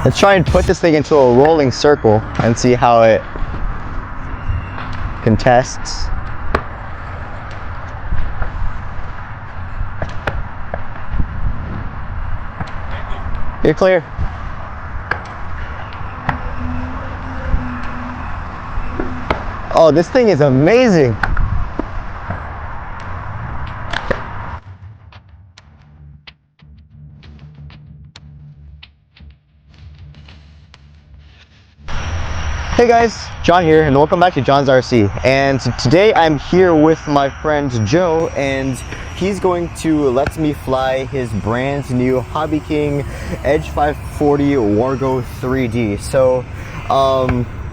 Let's try and put this thing into a rolling circle and see how it contests. You're clear. Oh, this thing is amazing. Hey guys, John here, and welcome back to John's RC. And today I'm here with my friend Joe, and he's going to let me fly his brand new Hobby King Edge 540 Wargo 3D. So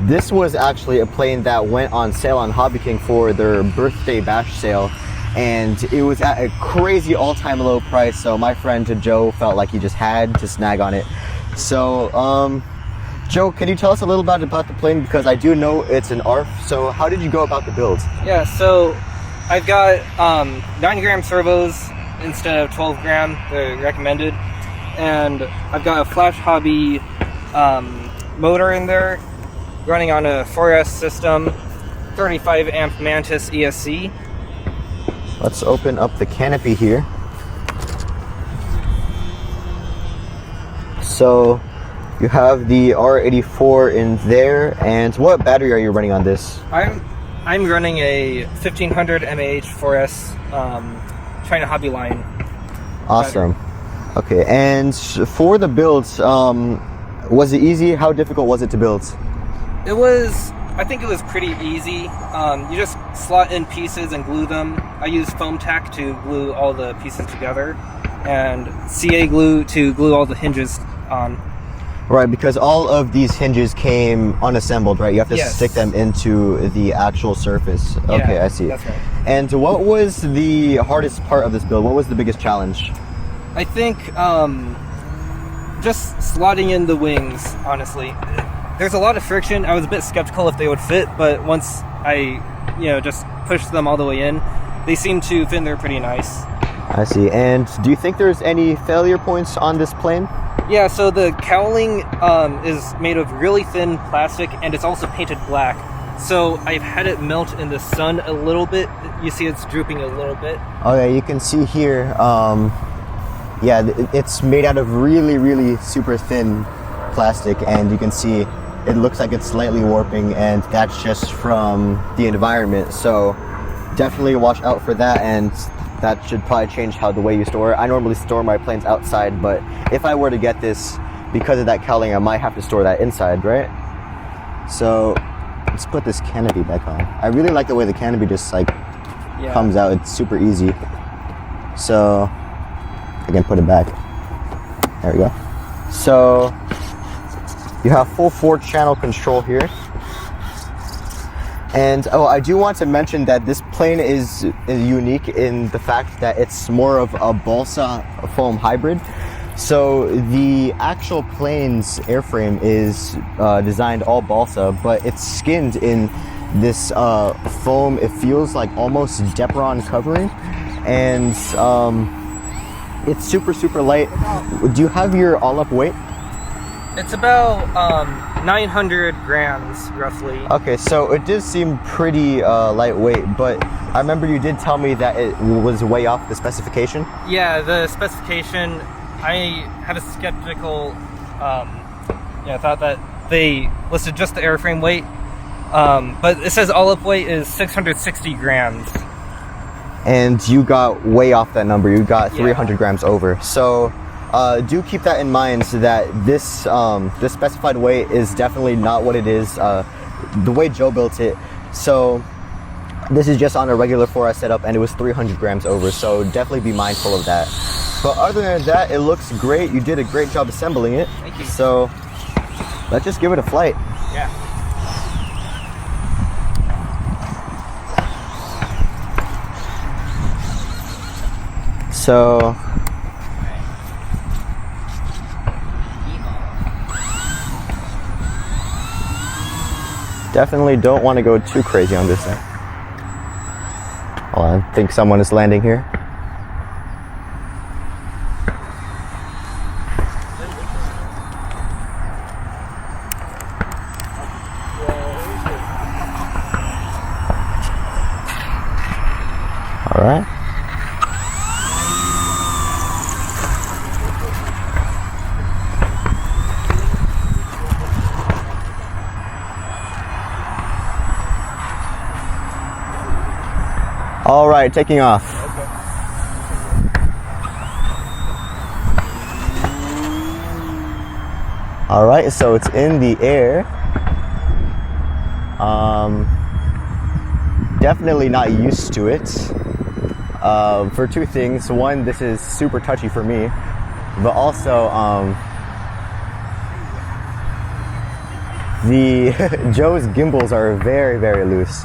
this was actually a plane that went on sale on Hobby King for their birthday bash sale, and it was at a crazy all-time low price. So my friend Joe felt like he just had to snag on it. So Joe, can you tell us a little bit about the plane, because I do know it's an ARF, so how did you go about the build? Yeah, so I've got 9-gram servos instead of 12-gram, they're recommended, and I've got a Flash Hobby motor in there, running on a 4S system, 35 amp Mantis ESC. Let's open up the canopy here. So you have the R84 in there, and what battery are you running on this? I'm running a 1500 mAh 4S China Hobby line. Awesome. Battery. Okay, and for the builds, was it easy? How difficult was it to build? I think it was pretty easy. You just slot in pieces and glue them. I used foam tack to glue all the pieces together, and CA glue to glue all the hinges on. Right, because all of these hinges came unassembled, right? You have to stick them into the actual surface. Yeah, okay, I see. That's right. And what was the hardest part of this build? What was the biggest challenge? I think just slotting in the wings, honestly. There's a lot of friction. I was a bit skeptical if they would fit, but once I, just pushed them all the way in, they seem to fit in there pretty nice. I see. And do you think there's any failure points on this plane? Yeah, so the cowling is made of really thin plastic, and it's also painted black. So I've had it melt in the sun a little bit. You see it's drooping a little bit. Okay, you can see here, yeah, it's made out of really, really super thin plastic, and you can see it looks like it's slightly warping, and that's just from the environment. So definitely watch out for that, and that should probably change how the way you store it. I normally store my planes outside, but if I were to get this, because of that cowling, I might have to store that inside, right? So let's put this canopy back on. I really like the way the canopy just comes out. It's super easy. So I can put it back. There we go. So you have full 4-channel control here. And I do want to mention that this plane is unique in the fact that it's more of a balsa foam hybrid. So the actual plane's airframe is designed all balsa, but it's skinned in this foam. It feels like almost Depron covering, and it's super, super light. Do you have your all-up weight? It's about 900 grams, roughly. Okay, so it does seem pretty lightweight, but I remember you did tell me that it was way off the specification. Yeah, the specification, I had a skeptical thought that they listed just the airframe weight, but it says all-up weight is 660 grams. And you got way off that number. You got 300 grams over. So do keep that in mind, so that this this specified weight is definitely not what it is, the way Joe built it. So this is just on a regular 4S setup, and it was 300 grams over, so definitely be mindful of that. But other than that, it looks great. You did a great job assembling it. Thank you. So let's just give it a flight. Yeah. So definitely don't want to go too crazy on this thing. Hold on, I think someone is landing here. All right, taking off. All right, so it's in the air. Definitely not used to it. For two things. One, this is super touchy for me, but also the Joe's gimbals are very, very loose.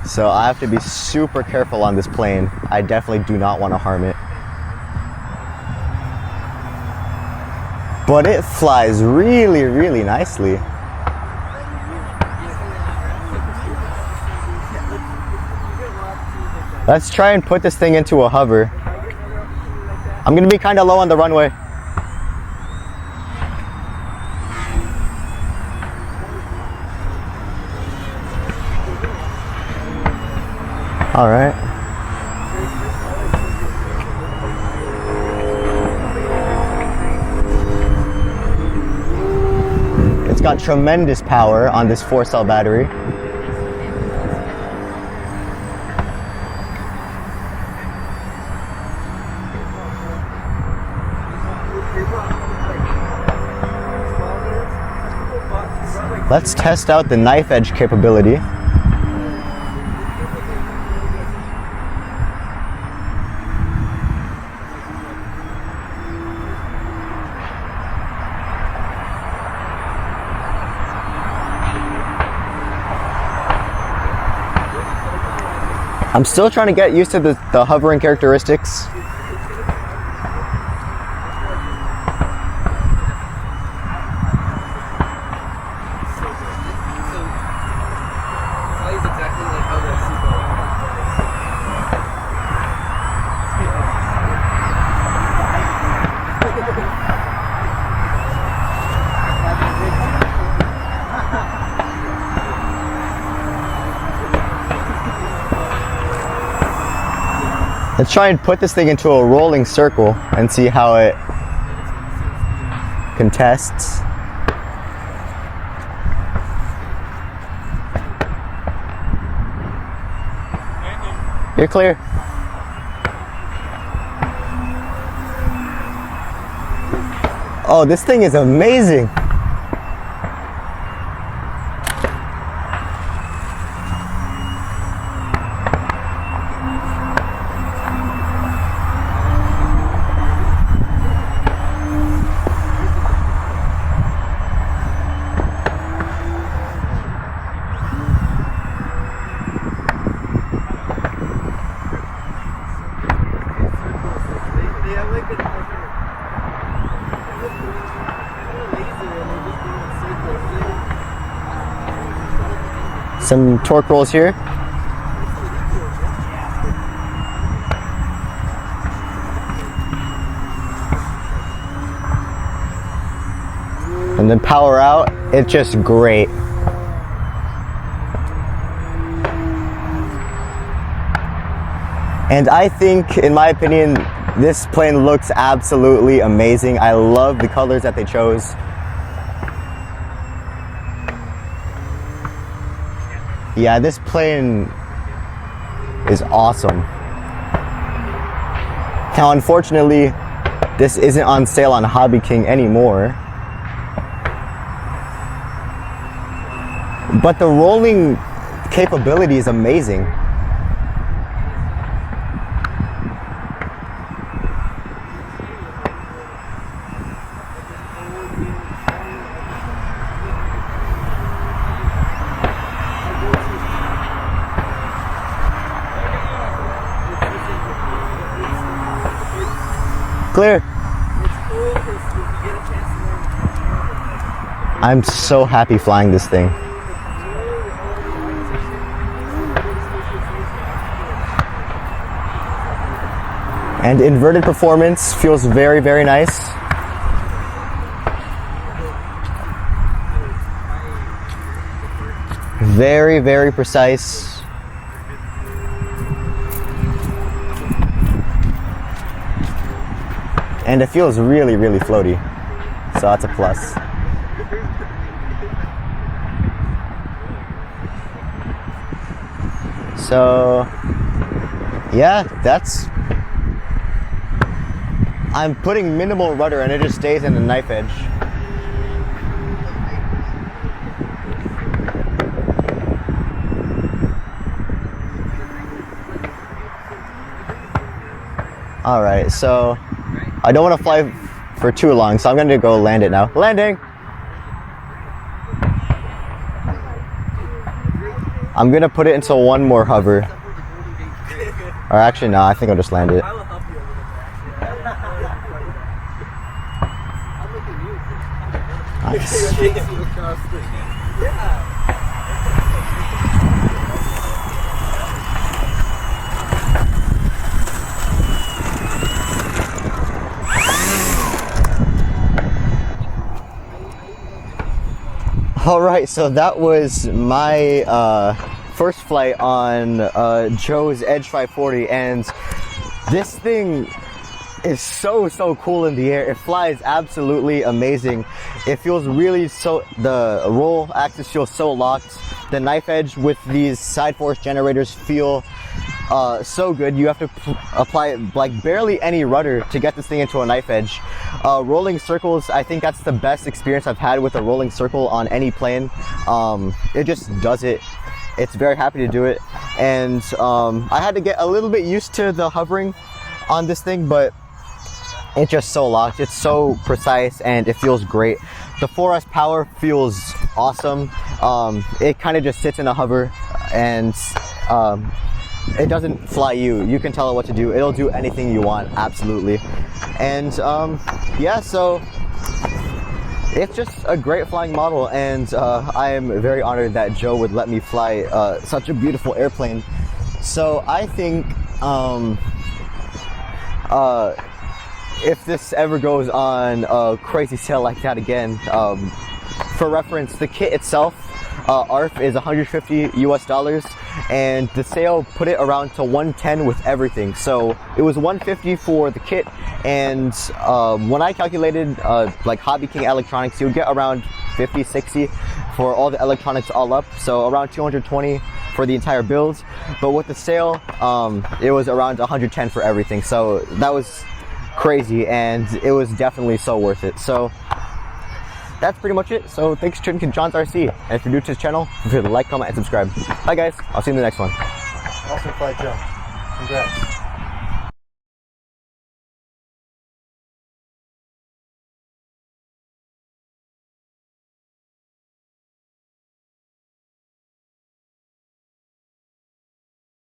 So I have to be super careful on this plane. I definitely do not want to harm it. But it flies really, really nicely. Let's try and put this thing into a hover. I'm gonna be kind of low on the runway. All right. It's got tremendous power on this 4-cell battery. Let's test out the knife edge capability. I'm still trying to get used to the hovering characteristics. Let's try and put this thing into a rolling circle and see how it contests. You're clear. Oh, this thing is amazing. Some torque rolls here. And then power out, it's just great. And I think, in my opinion, this plane looks absolutely amazing. I love the colors that they chose. Yeah, this plane is awesome. Now, unfortunately, this isn't on sale on Hobby King anymore. But the rolling capability is amazing. Clear. I'm so happy flying this thing. And inverted performance feels very, very nice. Very, very precise. And it feels really, really floaty. So that's a plus. So Yeah, I'm putting minimal rudder and it just stays in the knife edge. All right, so I don't want to fly for too long, so I'm going to go land it now. Landing! I'm going to put it into one more hover. Or actually, no, I think I'll just land it. Nice. All right, so that was my first flight on Joe's Edge 540, and this thing is so cool in the air. It flies absolutely amazing. It feels really the roll axis feels so locked. The knife edge with these side force generators feel so good. You have to apply like barely any rudder to get this thing into a knife edge. Rolling circles, I think that's the best experience I've had with a rolling circle on any plane. It just does it. It's very happy to do it. And I had to get a little bit used to the hovering on this thing, but it's just so locked. It's so precise and it feels great. The 4S power feels awesome. It kind of just sits in a hover and it doesn't fly you. You can tell it what to do. It'll do anything you want, absolutely. And yeah, so it's just a great flying model, and I am very honored that Joe would let me fly such a beautiful airplane. So I think if this ever goes on a crazy sale like that again, for reference, the kit itself, ARF, is $150 US, and the sale put it around to 110 with everything. So it was 150 for the kit, and when I calculated like Hobby King electronics, you would get around 50, 60 for all the electronics all up, so around 220 for the entire build. But with the sale, it was around 110 for everything, so that was crazy, and it was definitely so worth it. So that's pretty much it. So thanks for tuning in to John's RC, and if you're new to this channel, feel free to like, comment, and subscribe. Bye guys, I'll see you in the next one. Awesome flight, Joe. Congrats.